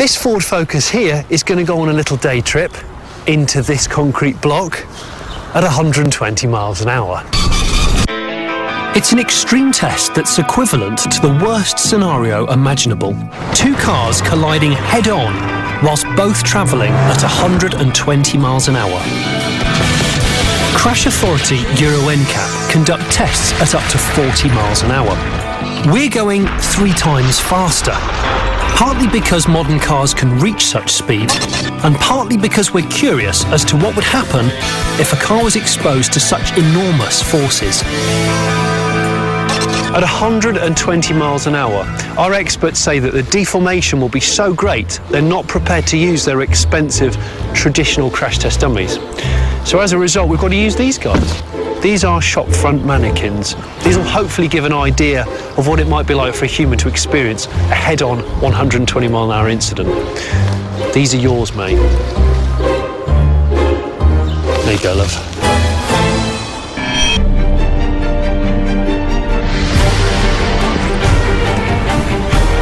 This Ford Focus here is going to go on a little day trip into this concrete block at 120 miles an hour. It's an extreme test that's equivalent to the worst scenario imaginable. Two cars colliding head-on whilst both travelling at 120 miles an hour. Crash Authority Euro NCAP conduct tests at up to 40 miles an hour. We're going 3 times faster, partly because modern cars can reach such speed, and partly because we're curious as to what would happen if a car was exposed to such enormous forces. At 120 miles an hour, our experts say that the deformation will be so great they're not prepared to use their expensive traditional crash test dummies. So as a result, we've got to use these guys. These are shop front mannequins. These will hopefully give an idea of what it might be like for a human to experience a head-on 120 mile an hour incident. These are yours, mate. There you go, love.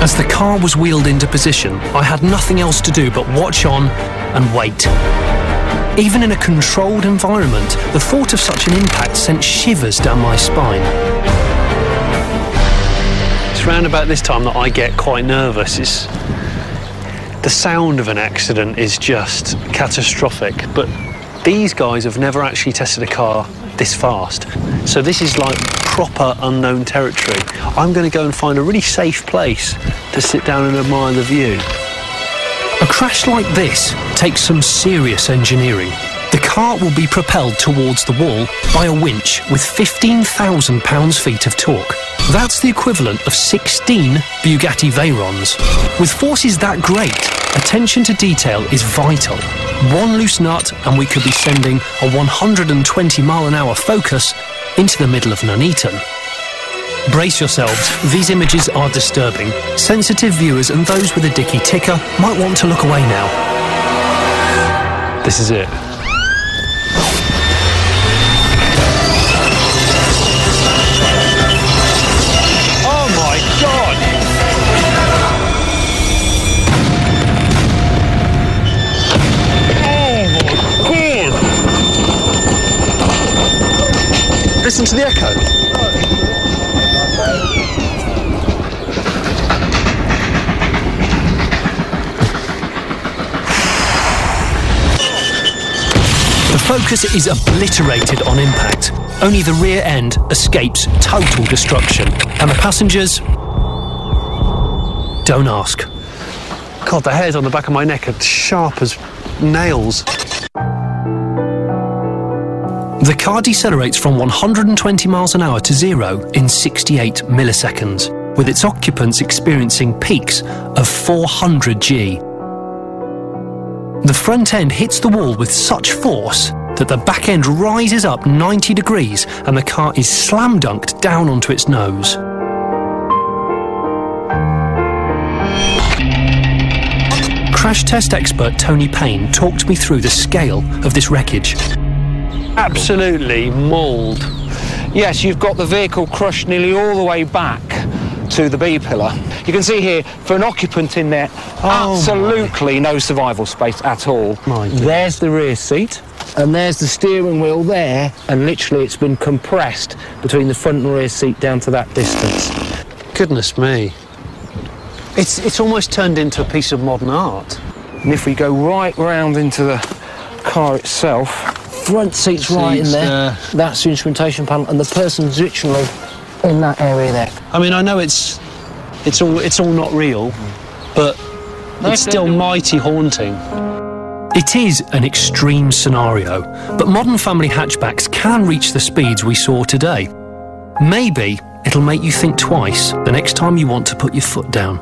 As the car was wheeled into position, I had nothing else to do but watch on and wait. Even in a controlled environment, the thought of such an impact sent shivers down my spine. It's round about this time that I get quite nervous. The sound of an accident is just catastrophic, but these guys have never actually tested a car this fast. So this is like proper unknown territory. I'm going to go and find a really safe place to sit down and admire the view. A crash like this takes some serious engineering. The car will be propelled towards the wall by a winch with 15,000 pounds-feet of torque. That's the equivalent of 16 Bugatti Veyrons. With forces that great, attention to detail is vital. One loose nut and we could be sending a 120 mile an hour Focus into the middle of Nuneaton. Brace yourselves, these images are disturbing. Sensitive viewers and those with a dicky ticker might want to look away now. This is it. Oh my God! Oh my God! Listen to the echo. The Focus is obliterated on impact. Only the rear end escapes total destruction. And the passengers don't ask. God, the hairs on the back of my neck are sharp as nails. The car decelerates from 120 miles an hour to 0 in 68 milliseconds, with its occupants experiencing peaks of 400 G. The front end hits the wall with such force that the back end rises up 90 degrees and the car is slam dunked down onto its nose. Crash test expert Tony Payne talked me through the scale of this wreckage. Absolutely mauled. Yes, you've got the vehicle crushed nearly all the way back to the B-pillar. You can see here, for an occupant in there, absolutely no survival space at all. There's the rear seat, and there's the steering wheel there, and literally it's been compressed between the front and rear seat down to that distance. Goodness me. It's almost turned into a piece of modern art. And if we go right round into the car itself, front seat's right in there. That's the instrumentation panel, and the person's literally in that area there. I mean, I know it's all not real, but it's still mighty haunting. It is an extreme scenario, but modern family hatchbacks can reach the speeds we saw today. Maybe it'll make you think twice the next time you want to put your foot down.